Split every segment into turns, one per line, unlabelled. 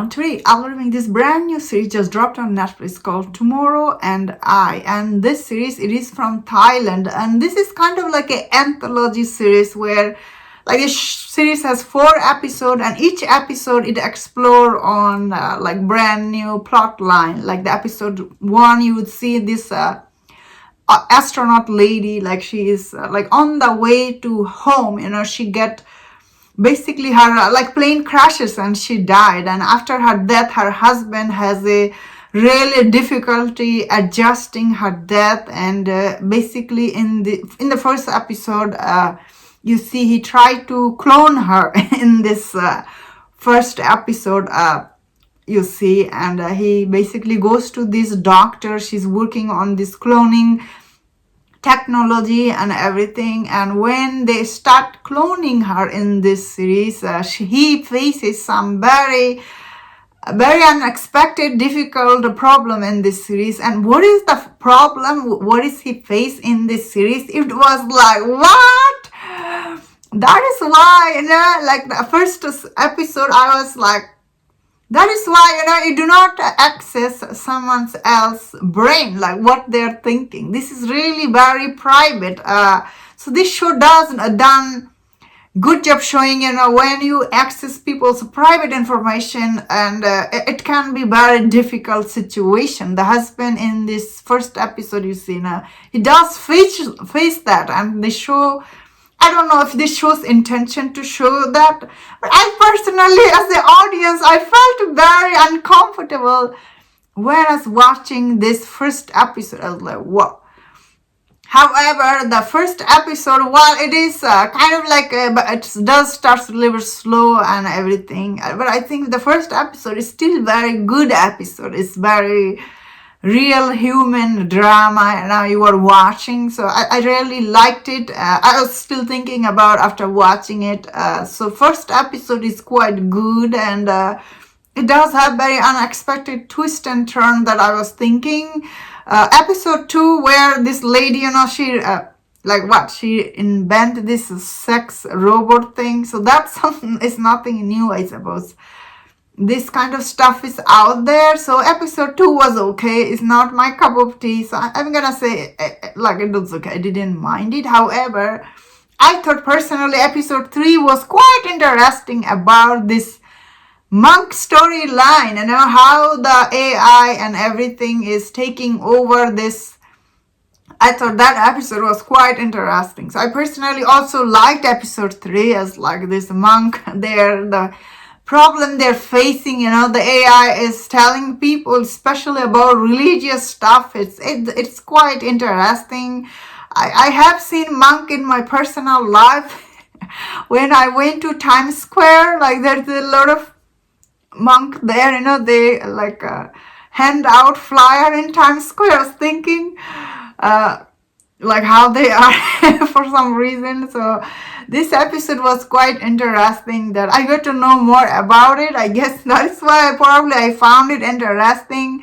Today I'm reviewing this brand new series just dropped on Netflix called Tomorrow and I. And this series, it is from Thailand, and this is kind of like an anthology series where like this series has 4 episodes, and each episode it explore on like brand new plot line. Like the episode 1, you would see this astronaut lady, like she is like on the way to home. She get basically her like plane crashes and she died, and after her death her husband has a really difficulty adjusting her death. And basically in the first episode, you see he tried to clone her in this first episode, you see. And he basically goes to this doctor. She's working on this cloning technology and everything, and when they start cloning her in this series, he faces some very unexpected difficult problem in this series. And what is the problem, what is he face in this series? It was like, what? That is why, like the first episode I was like, that is why, you do not access someone else's brain, like what they're thinking. This is really very private. So this show does done good job showing, when you access people's private information, and it can be very difficult situation. The husband in this first episode, you see, he does face that, and the show, I don't know if this shows intention to show that, but I personally, as the audience, I felt very uncomfortable when I was watching this first episode. I was like, whoa. However, the first episode, while it is kind of like, but it does start a little slow and everything, but I think the first episode is still very good episode. It's very real human drama, and now you are watching, so I really liked it. I was still thinking about after watching it. So first episode is quite good, and it does have very unexpected twist and turn that I was thinking. Episode 2, where this lady, she she invented this sex robot thing, so that's something, is nothing new, I suppose. This kind of stuff is out there. So episode 2 was okay. It's not my cup of tea, so I'm gonna say like it was okay. I didn't mind it. However, I thought personally episode 3 was quite interesting about this monk storyline, how the AI and everything is taking over this. I thought that episode was quite interesting. So I personally also liked episode 3 as like this monk there, the problem they're facing, the AI is telling people, especially about religious stuff. It's quite interesting. I have seen monk in my personal life. When I went to Times Square, like there's a lot of monk there, they like hand out flyer in Times Square. I was thinking like how they are for some reason. So this episode was quite interesting, that I got to know more about it. I guess that's why I found it interesting.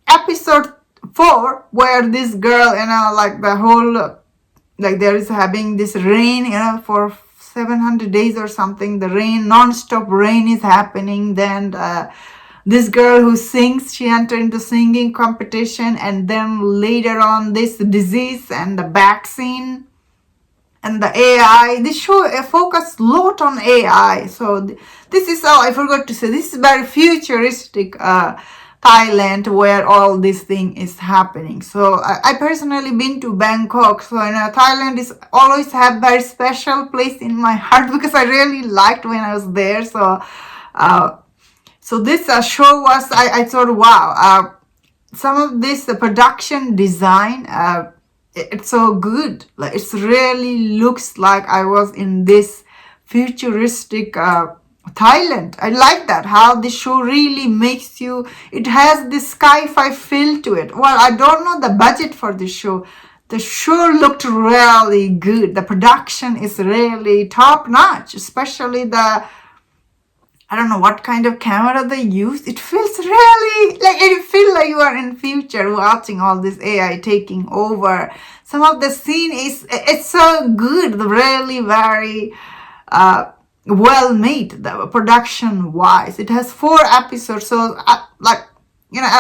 Episode 4, where this girl, like the whole, like there is having this rain, for 700 days or something. The rain, non-stop rain is happening. Then this girl who sings, she entered into singing competition, and then later on this disease and the vaccine and the AI. This show focused a lot on AI. So this is how, I forgot to say, this is very futuristic Thailand, where all this thing is happening. So I personally been to Bangkok. So Thailand is always have very special place in my heart, because I really liked when I was there. So so this show was, I thought, wow, some of this production design, it's so good. Like it really looks like I was in this futuristic Thailand. I like that, how the show really makes you, it has this sci-fi feel to it. Well, I don't know the budget for the show. The show looked really good. The production is really top notch, especially the, I don't know what kind of camera they use. It feels really like, it feels like you are in future watching all this AI taking over. Some of the scene is, it's so good, really very well made, the production wise. It has 4 episodes, so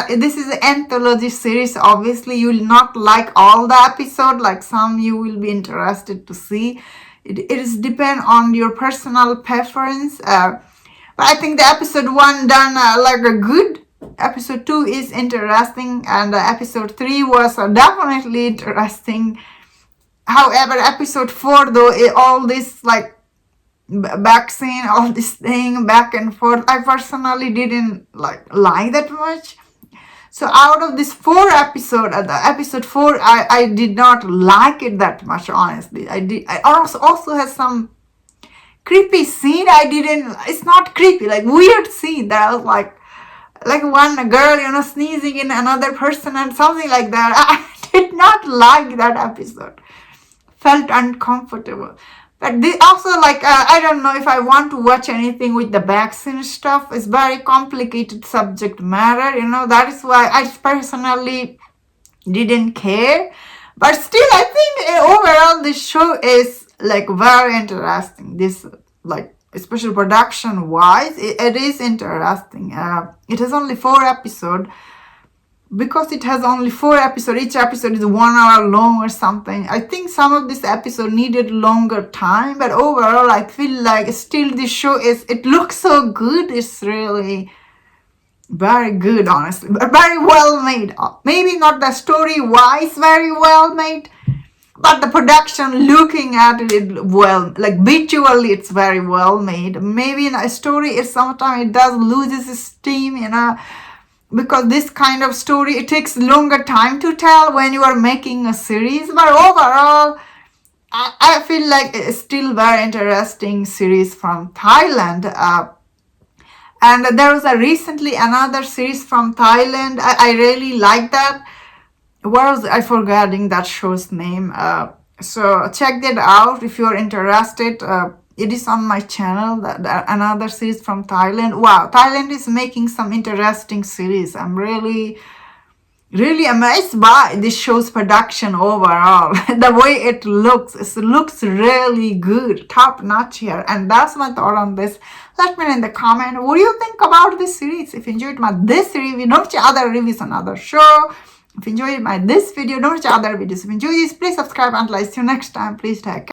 this is an anthology series. Obviously you will not like all the episode, like some you will be interested to see. It is depend on your personal preference, but I think the episode 1 done like a good. Episode 2 is interesting, and episode 3 was definitely interesting. However, episode 4 though, all this like back scene, all this thing back and forth, I personally didn't like that much. So out of this 4 episode, the episode 4, I did not like it that much, honestly. I also has some creepy scene. It's not creepy, like weird scene that I was like one girl, sneezing in another person and something like that. I did not like that episode. Felt uncomfortable. But this also, I don't know if I want to watch anything with the vaccine stuff. It's very complicated subject matter, that is why I personally didn't care. But still, I think overall this show is like very interesting. This like, especially production wise, it is interesting. It has only 4 episodes. Because it has only 4 episodes, each episode is 1 hour long or something. I think some of this episode needed longer time, but overall I feel like still this show it looks so good. It's really very good, honestly, but very well made. Maybe not the story wise very well made, but the production, looking at it well, like visually it's very well made. Maybe in a story sometimes it does lose its steam, because this kind of story, it takes longer time to tell when you are making a series. But overall, I feel like it's still very interesting series from Thailand. And there was recently another series from Thailand. I really like that. I forgetting that show's name. So check that out if you're interested. It is on my channel, another series from Thailand. Wow, Thailand is making some interesting series. I'm really amazed by this show's production overall. The way it looks really good, top notch here. And that's my thought on this. Let me know in the comment, what do you think about this series? If you enjoyed this review, don't watch other reviews on other show. If you enjoyed this video, don't watch other videos. If you enjoyed this, please subscribe, and I'll see you next time. Please take care.